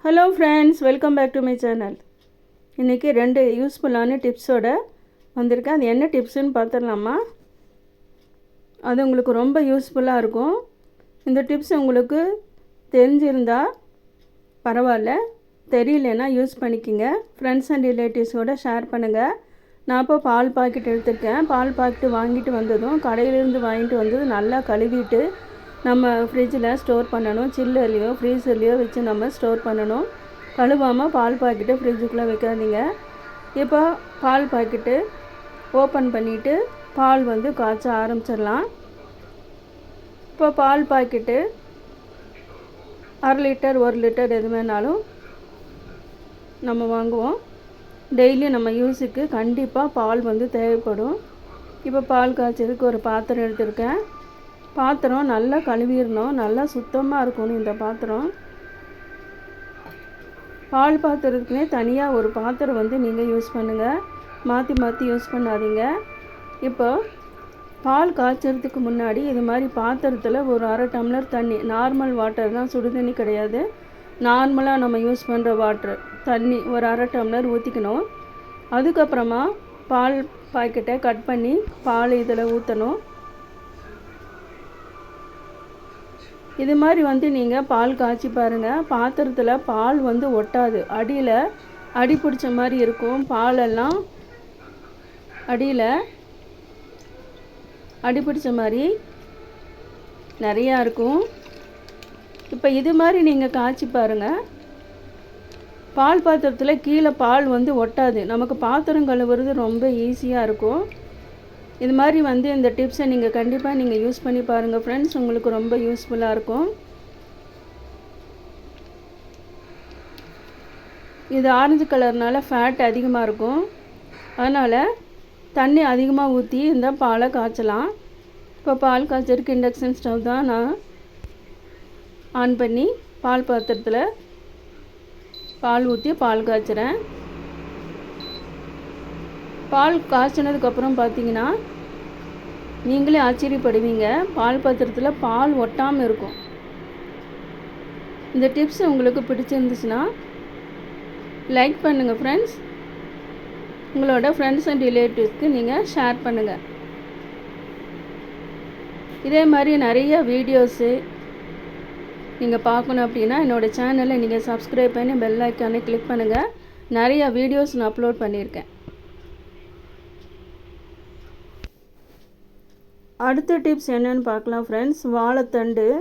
Hello friends, welcome back to my channel. இன்றைக்கி 2 யூஸ்ஃபுல்லான டிப்ஸோடு வந்திருக்கேன். அது என்ன டிப்ஸுன்னு பார்த்துடலாமா? அது உங்களுக்கு ரொம்ப யூஸ்ஃபுல்லாக இருக்கும். இந்த டிப்ஸ் உங்களுக்கு தெரிஞ்சிருந்தால் பரவாயில்ல, தெரியலனா யூஸ் பண்ணிக்கோங்க. ஃப்ரெண்ட்ஸ் அண்ட் ரிலேட்டிவ்ஸோடு ஷேர் பண்ணுங்கள். நான் இப்போ பால் பாக்கெட் எடுத்திருக்கேன். பால் பாக்கெட்டு வாங்கிட்டு வந்ததும் கடையிலேருந்து வாங்கிட்டு வந்ததும் நல்லா கழுவிட்டு நம்ம ஃப்ரிட்ஜில் ஸ்டோர் பண்ணணும். சில்லர்லேயோ ஃப்ரீசர்லேயோ வச்சு நம்ம ஸ்டோர் பண்ணணும். கழுவாமல் பால் பாக்கெட்டு ஃப்ரிட்ஜுக்குள்ளே வைக்காதீங்க. இப்போ பால் பாக்கெட்டு ஓப்பன் பண்ணிவிட்டு பால் காய்ச்ச ஆரம்பிச்சிடலாம். இப்போ பால் பாக்கெட்டு 1/2 லிட்டர் 1 லிட்டர் எது வேணாலும் நம்ம வாங்குவோம். டெய்லி நம்ம யூஸுக்கு கண்டிப்பாக பால் தேவைப்படும். இப்போ பால் காய்ச்சதுக்கு ஒரு பாத்திரம் எடுத்திருக்கேன். பாத்திரம் நல்லா கழுவிடணும். நல்லா சுத்தமாக இருக்கணும் இந்த பாத்திரம். பால் பாத்திரத்துக்குனே தனியாக ஒரு பாத்திரம் நீங்கள் யூஸ் பண்ணுங்கள். மாற்றி மாற்றி யூஸ் பண்ணாதீங்க. இப்போ பால் காய்ச்சறதுக்கு முன்னாடி இது மாதிரி பாத்திரத்தில் ஒரு 1/2 டம்ளர் தண்ணி, நார்மல் வாட்டர் தான், சுடு தண்ணி கிடையாது, நார்மலாக நம்ம யூஸ் பண்ணுற வாட்ரு தண்ணி ஒரு 1/2 டம்ளர் ஊற்றிக்கணும். அதுக்கப்புறமா பால் பாக்கெட்டை கட் பண்ணி பால் இதில் ஊற்றணும். இது மாதிரி நீங்கள் பால் காய்ச்சி பாருங்கள். பாத்திரத்தில் பால் ஒட்டாது. அடியில் அடி பிடிச்ச மாதிரி இருக்கும். பாலெல்லாம் அடியில் அடி பிடிச்ச மாதிரி நிறையா இருக்கும். இப்போ இது மாதிரி நீங்கள் காய்ச்சி பாருங்கள். பால் பாத்திரத்தில் கீழே பால் ஒட்டாது. நமக்கு பாத்திரம் கழுவுறது ரொம்ப ஈஸியாக இருக்கும். இது மாதிரி இந்த டிப்ஸை நீங்கள் கண்டிப்பாக யூஸ் பண்ணி பாருங்கள் ஃப்ரெண்ட்ஸ். உங்களுக்கு ரொம்ப யூஸ்ஃபுல்லாக இருக்கும். இது ஆரஞ்சு கலர்னால ஃபேட் அதிகமாக இருக்கும். அதனால் தண்ணி அதிகமாக ஊற்றி இந்த பாலை காய்ச்சலாம். இப்போ பால் காய்ச்சறதுக்கு இண்டக்ஷன் ஸ்டவ் தான் நான் ஆன் பண்ணி பால் பாத்திரத்தில் பால் ஊற்றி பால் காய்ச்சுறேன். பால் காய்ச்சினதுக்கப்புறம் பார்த்தீங்கன்னா நீங்களே ஆச்சரியப்படுவீங்க. பால் பாத்திரத்தில் பால் ஒட்டாமல் இருக்கும். இந்த டிப்ஸ் உங்களுக்கு பிடிச்சிருந்துச்சுன்னா லைக் பண்ணுங்கள் ஃப்ரெண்ட்ஸ். உங்களோட ஃப்ரெண்ட்ஸ் அண்ட் ரிலேட்டிவ்ஸ்க்கு நீங்கள் ஷேர் பண்ணுங்கள். இதே மாதிரி நிறைய வீடியோஸு நீங்கள் பார்க்கணும் அப்படின்னா என்னோடய சேனலை நீங்கள் சப்ஸ்கிரைப் பண்ணி பெல் ஐக்கானை கிளிக் பண்ணுங்கள். நிறைய வீடியோஸ் நான் அப்லோட் பண்ணியிருக்கேன். அடுத்த டிப்ஸ் என்னென்னு பார்க்கலாம் ஃப்ரெண்ட்ஸ். வாழைத்தண்டில்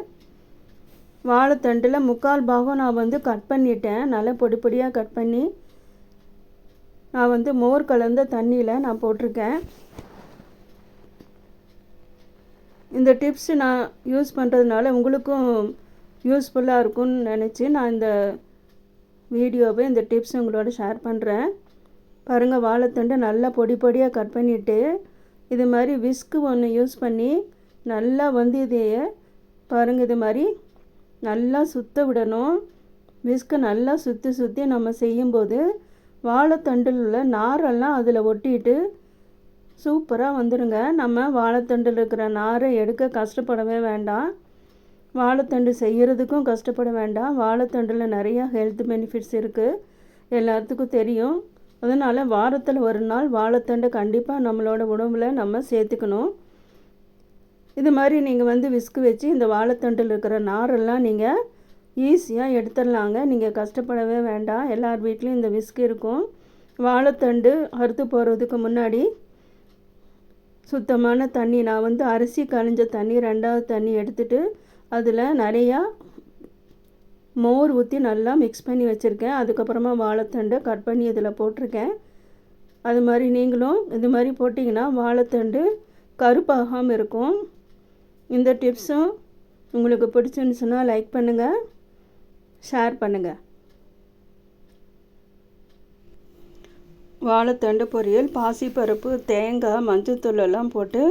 3/4 பாகம் நான் கட் பண்ணிட்டேன். நல்லா பொடி பொடியாக கட் பண்ணி நான் மோர் கலந்த தண்ணியில் நான் போட்டிருக்கேன். இந்த டிப்ஸ் நான் யூஸ் பண்ணுறதுனால உங்களுக்கும் யூஸ்ஃபுல்லாக இருக்கும்னு நினச்சி நான் இந்த வீடியோவை, இந்த டிப்ஸ் உங்களோட ஷேர் பண்ணுறேன். பாருங்கள், வாழைத்தண்டை நல்லா பொடி பொடியாக கட் பண்ணிவிட்டு இது மாதிரி விஸ்கு ஒன்று யூஸ் பண்ணி நல்லா இதையே பாருங்கள், இது மாதிரி நல்லா சுற்ற விடணும். விஸ்கு நல்லா சுற்றி நம்ம செய்யும்போது வாழைத்தண்டில் உள்ள நாரெல்லாம் அதில் ஒட்டிட்டு சூப்பராக வந்துடுங்க. நம்ம வாழைத்தண்டில் இருக்கிற நாரை எடுக்க கஷ்டப்படவே வேண்டாம். வாழைத்தண்டு செய்கிறதுக்கும் கஷ்டப்பட வேண்டாம். வாழைத்தண்டில் நிறையா ஹெல்த் பெனிஃபிட்ஸ் இருக்குது, எல்லாத்துக்கும் தெரியும். அதனால் வாரத்தில் ஒரு நாள் வாழைத்தண்டை கண்டிப்பாக நம்மளோட உணவில் நம்ம சேர்த்துக்கணும். இது மாதிரி நீங்கள் விஸ்கு வச்சு இந்த வாழைத்தண்டில் இருக்கிற நாரெல்லாம் நீங்கள் ஈஸியாக எடுத்துடலாங்க. நீங்கள் கஷ்டப்படவே வேண்டாம். எல்லார் வீட்லேயும் இந்த விஸ்கு இருக்கும். வாழைத்தண்டு அறுத்து போகிறதுக்கு முன்னாடி சுத்தமான தண்ணி, நான் அரிசி கழிஞ்ச தண்ணி 2வது தண்ணி எடுத்துகிட்டு அதில் நிறையா மோர் ஊற்றி நல்லா மிக்ஸ் பண்ணி வச்சுருக்கேன். அதுக்கப்புறமா வாழைத்தண்டை கட் பண்ணி இதில் போட்டிருக்கேன். அது மாதிரி நீங்களும் இது மாதிரி போட்டிங்கன்னா வாழைத்தண்டு கருப்பாகாமல் இருக்கும். இந்த டிப்ஸும் உங்களுக்கு பிடிச்சிருந்துச்சுன்னா லைக் பண்ணுங்கள், ஷேர் பண்ணுங்கள். வாழைத்தண்டு பொரியல் பாசிப்பருப்பு, தேங்காய், மஞ்சத்தூள் எல்லாம் போட்டு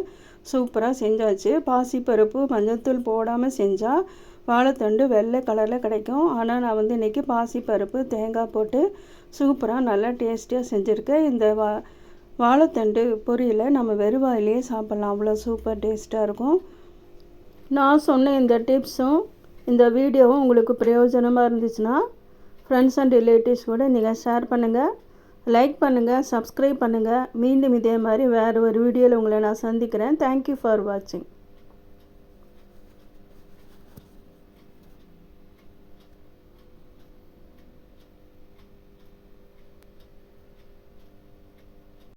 சூப்பராக செஞ்சாச்சு. பாசிப்பருப்பு மஞ்சத்தூள் போடாமல் செஞ்சால் வாழைத்தண்டு வெள்ளை கலரில் கிடைக்கும். ஆனால் நான் இன்றைக்கி பாசிப்பருப்பு தேங்காய் போட்டு சூப்பராக நல்லா டேஸ்டியாக செஞ்சுருக்கேன். இந்த வாழைத்தண்டு பொரியலை நம்ம வெறுவாயிலே சாப்பிட்லாம். அவ்வளோ சூப்பர் டேஸ்ட்டாக இருக்கும். நான் சொன்ன இந்த டிப்ஸும் இந்த வீடியோவும் உங்களுக்கு பிரயோஜனமாக இருந்துச்சுன்னா ஃப்ரெண்ட்ஸ் அண்ட் ரிலேட்டிவ்ஸ் கூட நீங்கள் ஷேர் பண்ணுங்கள், லைக் பண்ணுங்கள், சப்ஸ்கிரைப் பண்ணுங்கள். மீண்டும் இதே மாதிரி வேறு ஒரு வீடியோவில் உங்களை நான் சந்திக்கிறேன். தேங்க்யூ ஃபார் வாட்சிங்.